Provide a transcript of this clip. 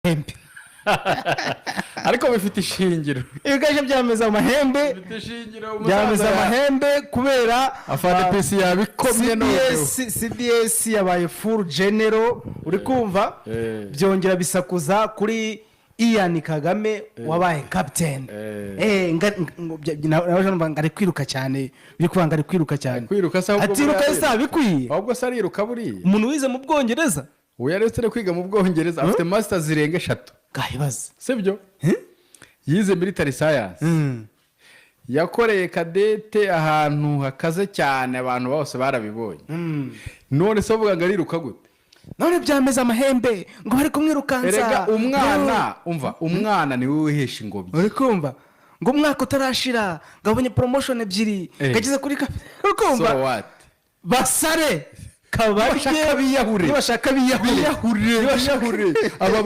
amahembe ariko bifite ishingiro ibigage byameza amahembe byameza amahembe kubera afande pesi yabikomye CDS yabaye full general uri kumva byongera bisakuza kuri Ian Kagame wabaye captain naje ngari kwiruka cyane biri kubanga ari kwiruka cyane atiruka isa bikwiye ahubwo sariruka buri umuntu wize mu Bwongereza uyu yaretse kwiga mu Bwongereza afite masters zirenga 3 gahibaza sibyo yize military science yakoreye kadete ahantu hakaze cyane abantu bose barabibonye none se uvuga ngariruka gute none byameza amahembe ngo bari kumwirukansa erega umwana ni wowe wihesha ingobyi uri kumva ngo umwaka utarashira ngabonye promotion ebyiri gagize kuri ukumva so what basare kabarye bashaka biyahure aba